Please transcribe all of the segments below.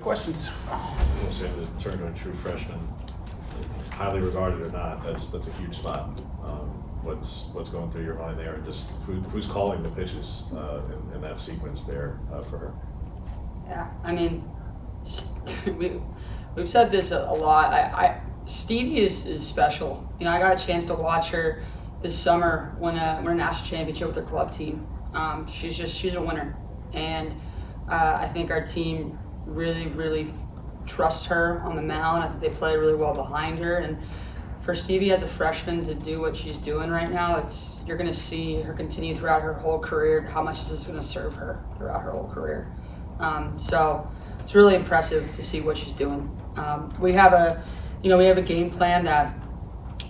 questions? We'll say to turn to a true freshman, highly regarded or not, that's a huge spot. What's going through your mind there, and just who's calling the pitches in that sequence there for her? Yeah, I mean, we've said this a lot. Stevie is special. You know, I got a chance to watch her this summer win a national championship with her club team. She's a winner, and I think our team really trusts her on the mound. I think they play really well behind her, and for Stevie as a freshman to do what she's doing right now, you're going to see her continue throughout her whole career. How much this is going to serve her throughout her whole career. So it's really impressive to see what she's doing. We have a game plan that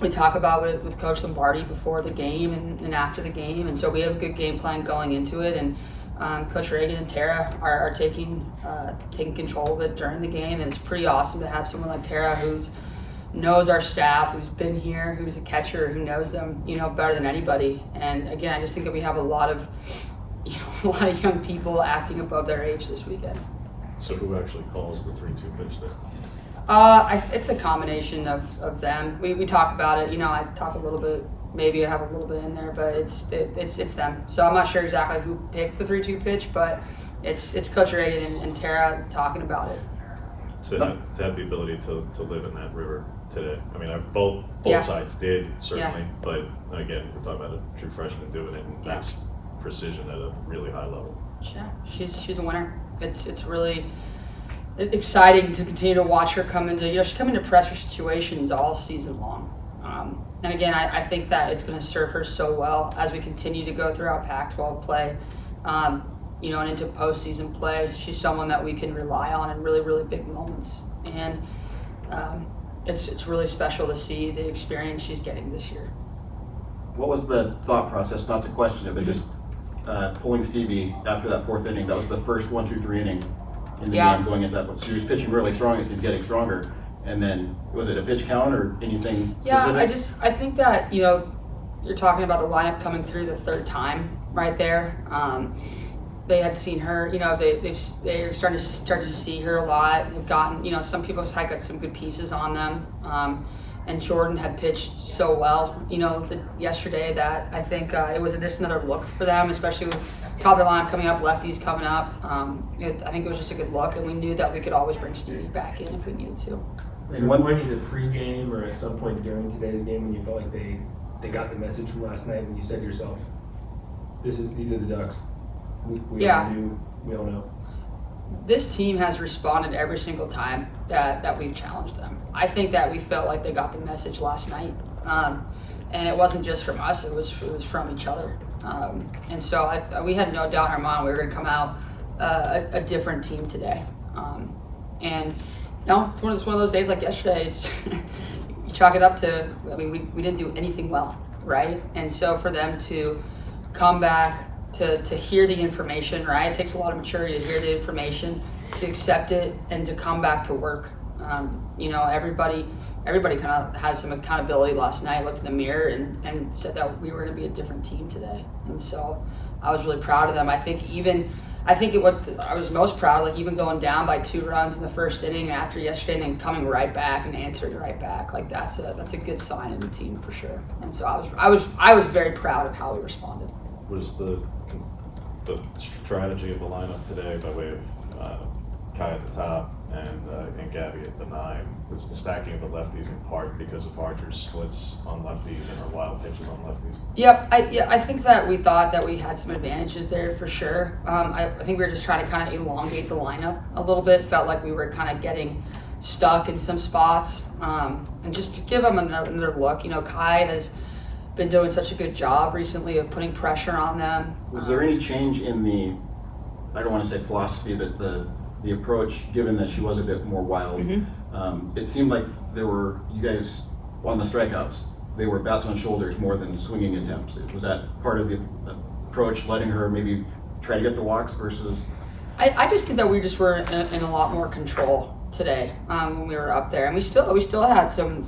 we talk about with Coach Lombardi before the game and after the game, and so we have a good game plan going into it. And Coach Reagan and Tara are taking control of it during the game, and it's pretty awesome to have someone like Tara who's knows our staff, who's been here, who's a catcher, who knows them, better than anybody. And again, I just think that we have a lot of young people acting above their age this weekend. So who actually calls the 3-2 pitch there? It's a combination of them. We talk about it. I talk a little bit. Maybe I have a little bit in there, but it's them. So I'm not sure exactly who picked the 3-2 pitch, but it's Coach Reagan and Tara talking about it. To have the ability to live in that river today. I mean, both sides did, certainly, but again, we're talking about a true freshman doing it, and that's precision at a really high level. Yeah, she's a winner. It's really exciting to continue to watch her come into, she's come into pressure situations all season long. And again, I think that it's going to serve her so well as we continue to go throughout Pac-12 play, and into postseason play. She's someone that we can rely on in really big moments. And it's really special to see the experience she's getting this year. What was the thought process, not to question it, but just pulling Stevie after that fourth inning? That was the first 1, 2, 3 inning in the game going into that one. So she was pitching really strong as he's getting stronger. And then, was it a pitch count or anything specific? Yeah, I think that, you're talking about the lineup coming through the third time right there. They had seen her, they're starting to see her a lot. They've gotten, some people had got some good pieces on them. And Jordan had pitched so well, yesterday that I think it was just another look for them, especially with top of the lineup coming up, lefties coming up. I think it was just a good look, and we knew that we could always bring Stevie back in if we needed to. And when either pregame or at some point during today's game when you felt like they got the message from last night, when you said to yourself, these are the Ducks. We all knew, we all know. This team has responded every single time that we've challenged them. I think that we felt like they got the message last night, and it wasn't just from us; it was from each other. And so we had no doubt in our mind we were going to come out a different team today. And it's one of those days like yesterday. It's you chalk it up to. I mean, we didn't do anything well, right? And so for them to come back. To hear the information, right? It takes a lot of maturity to hear the information, to accept it, and to come back to work. Everybody kind of had some accountability last night, looked in the mirror and said that we were going to be a different team today. And so I was really proud of them. I think I was most proud, like even going down by 2 runs in the first inning after yesterday and then coming right back and answering right back. Like that's a good sign in the team for sure. And so I was very proud of how we responded. Was the strategy of the lineup today, by way of Kai at the top and Gabby at the 9, was the stacking of the lefties in part because of Archer's splits on lefties and her wild pitches on lefties? Yep, I think that we thought that we had some advantages there for sure. I think we were just trying to kind of elongate the lineup a little bit. Felt like we were kind of getting stuck in some spots, and just to give them another look. Kai has been doing such a good job recently of putting pressure on them. Was there any change in the, I don't want to say philosophy, but the approach, given that she was a bit more wild? Mm-hmm. It seemed like you guys, on the strikeouts, they were bats on shoulders more than swinging attempts. Was that part of the approach, letting her maybe try to get the walks versus? I just think that we just were in a lot more control today when we were up there, and we still had some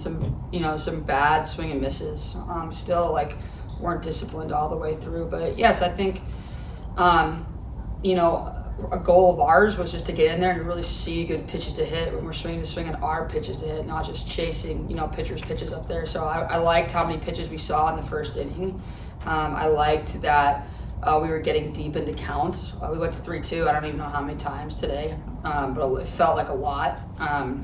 bad swing and misses. Still weren't disciplined all the way through, but yes, I think a goal of ours was just to get in there and really see good pitches to hit when we're swinging our pitches to hit, not just chasing, pitchers' pitches up there. So I liked how many pitches we saw in the first inning. I liked that we were getting deep into counts. We went to 3-2. I don't even know how many times today, but it felt like a lot. I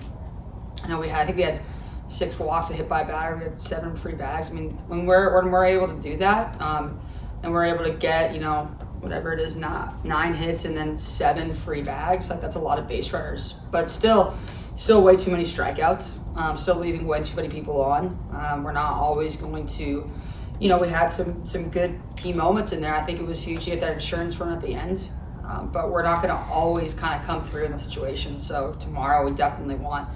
think we had 6 walks, a hit by batter. We had 7 free bags. I mean, when we're able to do that, and we're able to get whatever it is, 9 hits and then 7 free bags, like that's a lot of base runners. But still way too many strikeouts. Still leaving way too many people on. We're not always going to. We had some good key moments in there. I think it was huge to get that insurance run at the end, but we're not going to always kind of come through in the situation. So tomorrow we definitely want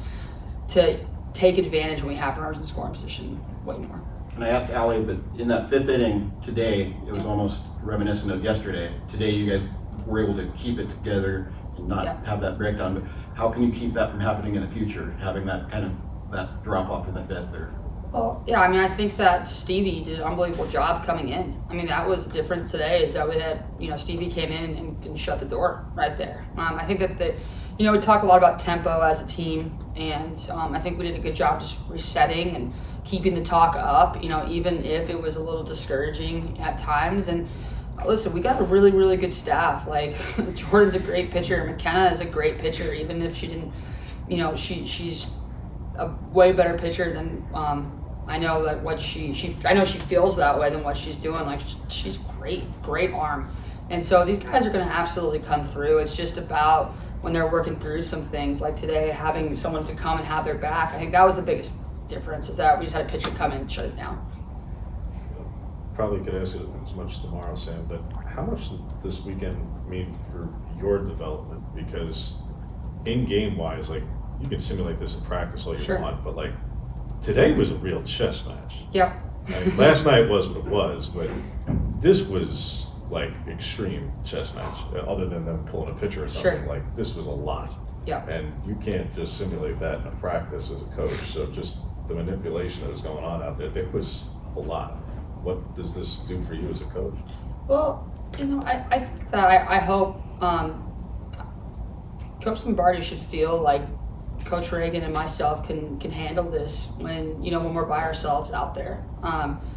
to take advantage when we have runners in scoring position way more. And I asked Allie, but in that 5th inning today, it was almost reminiscent of yesterday. Today you guys were able to keep it together and not have that breakdown. But how can you keep that from happening in the future, having that kind of that drop off in the 5th there? Well, yeah, I mean, I think that Stevie did an unbelievable job coming in. I mean, that was the difference today is that we had, Stevie came in and shut the door right there. I think that, we talk a lot about tempo as a team, and I think we did a good job just resetting and keeping the talk up, even if it was a little discouraging at times. And listen, we got a really, really good staff. Like, Jordan's a great pitcher. McKenna is a great pitcher, even if she didn't, she's a way better pitcher than I know that I know she feels that way than what she's doing. Like, she's great arm. And so these guys are going to absolutely come through. It's just about when they're working through some things, like today, having someone to come and have their back. I think that was the biggest difference, is that we just had a pitcher come in and shut it down. Probably could ask it as much tomorrow, Sam, but how much did this weekend mean for your development? Because in-game wise, like, you can simulate this in practice all you want, but like, today was a real chess match. Yep. Last night was what it was, but this was like extreme chess match. Other than them pulling a pitcher or something, like this was a lot. Yeah. And you can't just simulate that in a practice as a coach. So just the manipulation that was going on out there was a lot. What does this do for you as a coach? Well, I think that I hope Coach Lombardi should feel like Coach Reagan and myself can handle this when we're by ourselves out there.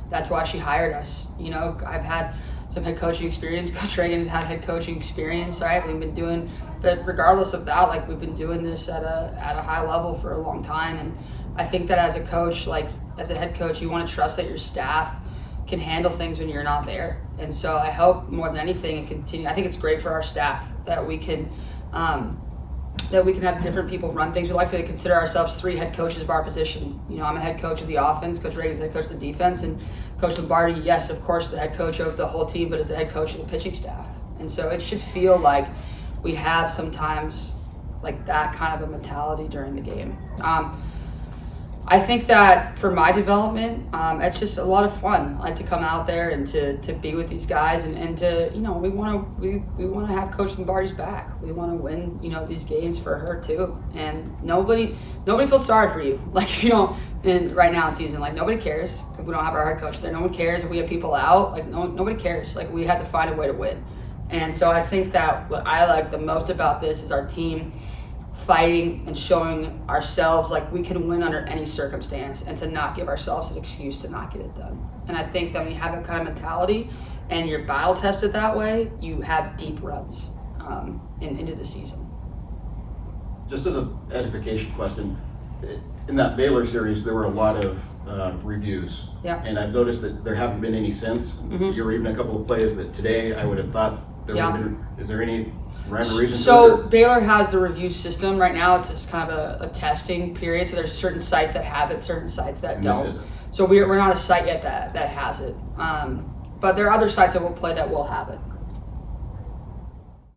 That's why she hired us. I've had some head coaching experience. Coach Reagan has had head coaching experience, right? We've been doing, but regardless of that, like, we've been doing this at a high level for a long time. And I think that as a coach, like as a head coach, you want to trust that your staff can handle things when you're not there. And so I hope more than anything and continue. I think it's great for our staff that we can have different people run things. We like to consider ourselves 3 head coaches of our position. I'm a head coach of the offense, Coach Reagan's the head coach of the defense, and Coach Lombardi, yes, of course, the head coach of the whole team, but is the head coach of the pitching staff. And so it should feel like we have sometimes like that kind of a mentality during the game. I think that for my development, it's just a lot of fun. I like to come out there and to be with these guys and to, we want to have Coach Lombardi's back. We want to win, these games for her too. And nobody feels sorry for you. Like, if you don't, right now in season, like, nobody cares if we don't have our head coach there. No one cares if we have people out. Like, nobody cares. Like, we have to find a way to win. And so I think that what I like the most about this is our team fighting and showing ourselves like we can win under any circumstance, and to not give ourselves an excuse to not get it done. And I think that when you have that kind of mentality and you're battle tested that way, you have deep runs into the season. Just as an edification question, in that Baylor series, there were a lot of reviews. Yeah. And I've noticed that there haven't been any since. Mm-hmm. There were even a couple of plays that today I would have thought there would have been. Is there any rhyme or reason So to it? Baylor has the review system right now. It's just kind of a testing period. So there's certain sites that have it, certain sites that don't. So we're not a site yet that has it. But there are other sites that will play that will have it.